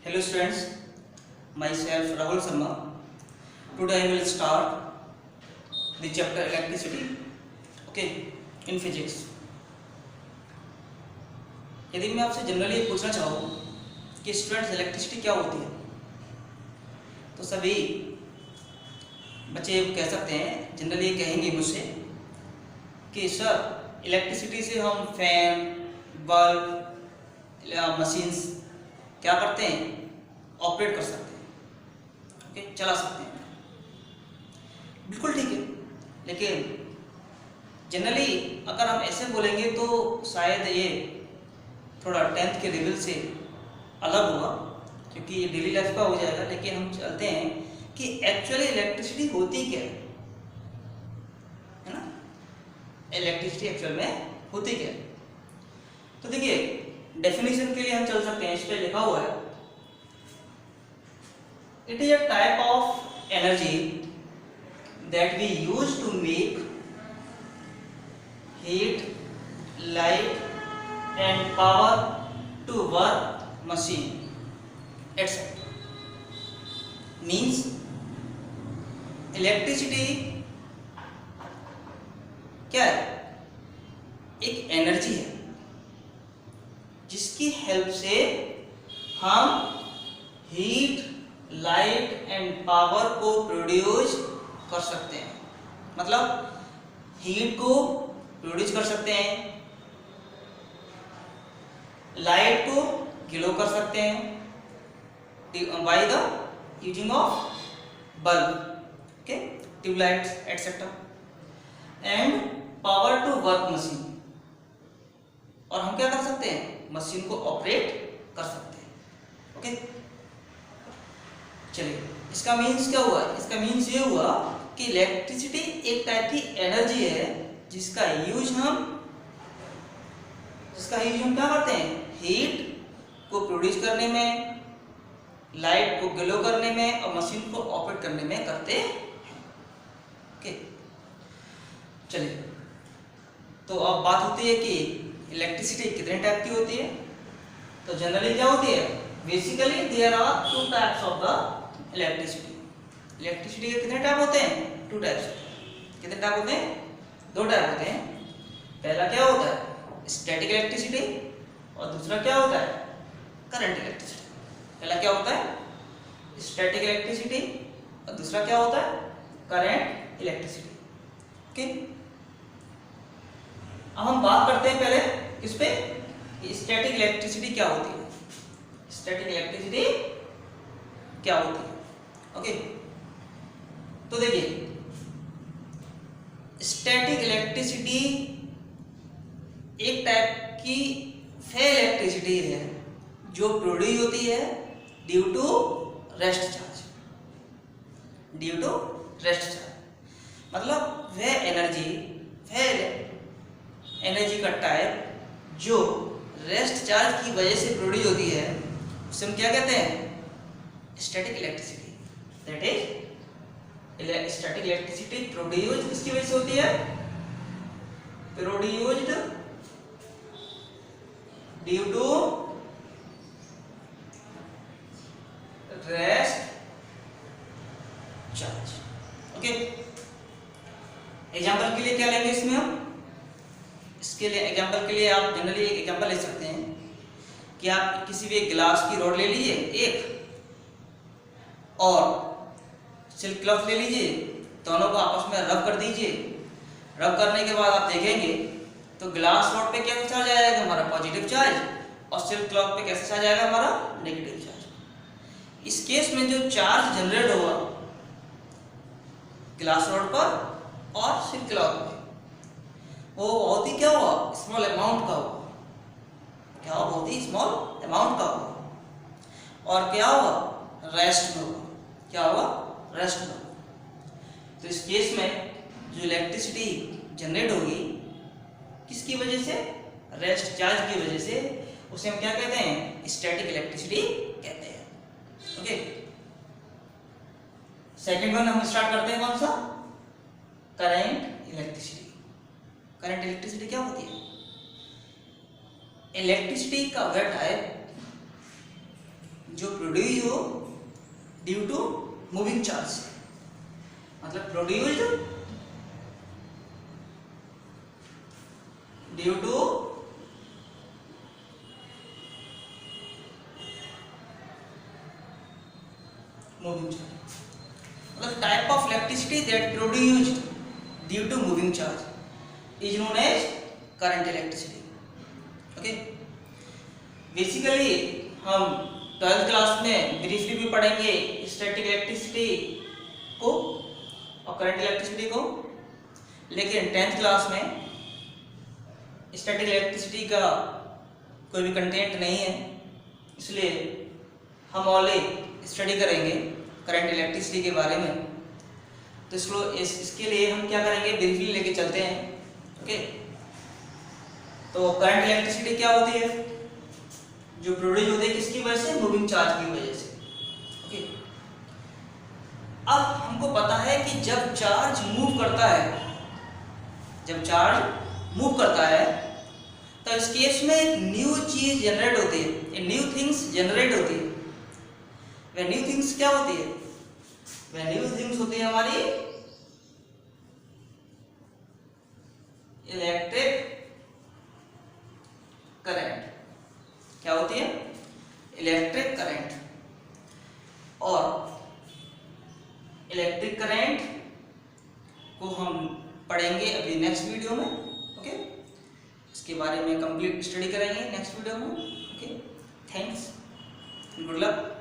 Hello students, myself Rahul Sharma. Today I will start the chapter electricity, okay, in physics. यदि मैं आपसे generally पूछना चाहूँ कि स्टूडेंट्स इलेक्ट्रिसिटी क्या होती है, तो सभी बच्चे कह सकते हैं, जनरली कहेंगे मुझसे कि सर इलेक्ट्रिसिटी से हम फैन, बल्ब या मशीन्स क्या करते हैं, ऑपरेट कर सकते हैं, ओके, चला सकते हैं। बिल्कुल ठीक है, लेकिन जनरली अगर हम ऐसे बोलेंगे तो शायद ये थोड़ा 10th के लेवल से अलग होगा, क्योंकि ये डेली लाइफ का हो जाएगा। लेकिन हम चलते हैं कि एक्चुअली इलेक्ट्रिसिटी होती क्या है ना, इलेक्ट्रिसिटी एक्चुअल में होती क्या है। तो देखिए, डेफिनेशन के लिए हम चल सकते हैं, इस पे लिखा हुआ है, it is a type of energy that we use to make heat, light and power to work machine etc. means electricity क्या है, एक एनर्जी है जिसकी हेल्प से हम हीट, लाइट एंड पावर को प्रोड्यूस कर सकते हैं। मतलब हीट को प्रोड्यूस कर सकते हैं, लाइट को ग्लो कर सकते हैं by the using of bulb, okay, tubelights etcetera, and power to work machine, और हम क्या कर सकते हैं, मशीन को ऑपरेट कर सकते हैं। ओके, चलिए, इसका मीन्स क्या हुआ, इसका मीन्स ये हुआ कि इलेक्ट्रिसिटी एक टाइप की एनर्जी है जिसका यूज हम क्या करते हैं, हीट को प्रोड्यूस करने में, लाइट को ग्लो करने में और मशीन को ऑपरेट करने में करते हैं। ओके, चलिए, तो अब बात होती है कि इलेक्ट्रिसिटी कितने टाइप की होती है। तो जनरली क्या होती है, basically there are two types of the electricity. Electricity के कितने टाइप होते हैं, टू टाइप्स। कितने टाइप होते हैं, दो टाइप होते हैं। पहला क्या होता है, स्टैटिक इलेक्ट्रिसिटी, और दूसरा क्या होता है, करंट इलेक्ट्रिसिटी। पहला क्या होता है, स्टैटिक इलेक्ट्रिसिटी, और दूसरा क्या होता है, करंट इलेक्ट्रिसिटी। ओके, अब हम बात करते हैं पहले किस पे, स्टैटिक इलेक्ट्रिसिटी क्या होती है। स्टैटिक इलेक्ट्रिसिटी क्या होती है, ओके। तो देखिए, स्टैटिक इलेक्ट्रिसिटी एक टाइप की फेयर इलेक्ट्रिसिटी है जो प्रोड्यूस होती है due to rest charge. Due to rest charge मतलब वह एनर्जी का टाइप जो रेस्ट चार्ज की वजह से प्रोड्यूस होती है, उसे हम क्या कहते हैं, static electricity. That is static electricity produced किसकी वजह से होती है, produced due to rest charge. Okay, example के लिए क्या लेंगे इसमें हम, इसके लिए एग्जांपल के लिए आप जनरली एक एग्जांपल ले सकते हैं कि आप किसी भी गिलास की रॉड ले लीजिए एक, और सिल्क क्लॉथ ले लीजिए, दोनों को आपस में रब कर दीजिए। रब करने के बाद आप देखेंगे तो ग्लास रॉड पे क्या चार्ज आएगा, हमारा पॉजिटिव चार्ज, और सिल्क क्लॉथ पे कैसे चार्ज आएगा, हमारा नेगेटिव चार्ज। इस केस में जो चार्ज जनरेट होगा ग्लास रॉड पर और सिल्क क्लॉथ पे, वो बहुत ही क्या हुआ, स्मॉल अमाउंट का हुआ। क्या हुआ, बहुत ही स्मॉल अमाउंट का हुआ, और क्या हुआ, रेस्ट में हुआ। क्या हुआ, रेस्ट में हुआ। तो इस केस में जो इलेक्ट्रिसिटी जनरेट होगी किसकी वजह से, रेस्ट चार्ज की वजह से, उसे हम क्या कहते हैं, स्टैटिक इलेक्ट्रिसिटी कहते हैं। ओके, सेकंड वन हम स्टार्ट करते हैं, कौन सा, करंट इलेक्ट्रिसिटी। करंट इलेक्ट्रिसिटी क्या होती है, इलेक्ट्रिसिटी का वह टाइप जो प्रोड्यूस हो ड्यू टू मूविंग चार्ज, मतलब produced due to moving charge, मतलब type of electricity that produced due to moving charge is known as current electricity. Okay, basically हम 12th क्लास में ब्रीफली भी पढ़ेंगे स्टैटिक इलेक्ट्रिसिटी को और current electricity को, लेकिन 10th क्लास में स्टैटिक इलेक्ट्रिसिटी का कोई भी कंटेंट नहीं है, इसलिए हम ओनली स्टडी करेंगे करंट इलेक्ट्रिसिटी के बारे में। तो इसके लिए हम क्या करेंगे, ब्रीफली लेके चलते हैं। ओके, तो करंट इलेक्ट्रिसिटी क्या होती है, जो प्रोड्यूस होती है किसकी वजह से, मूविंग चार्ज की वजह से। ओके, अब हमको पता है कि जब चार्ज मूव करता है, जब चार्ज मूव करता है तो इस केस में एक न्यू चीज जनरेट होती है, न्यू थिंग्स जनरेट होती है। वह न्यू थिंग्स क्या होती है, वह न्यू थिंग्स होती है हमारी इलेक्ट्रिक करंट। क्या होती है, इलेक्ट्रिक करंट। और इलेक्ट्रिक करंट को हम पढ़ेंगे अभी नेक्स्ट वीडियो में। ओके, इसके बारे में कंप्लीट स्टडी करेंगे नेक्स्ट वीडियो में। Okay, thanks, good luck.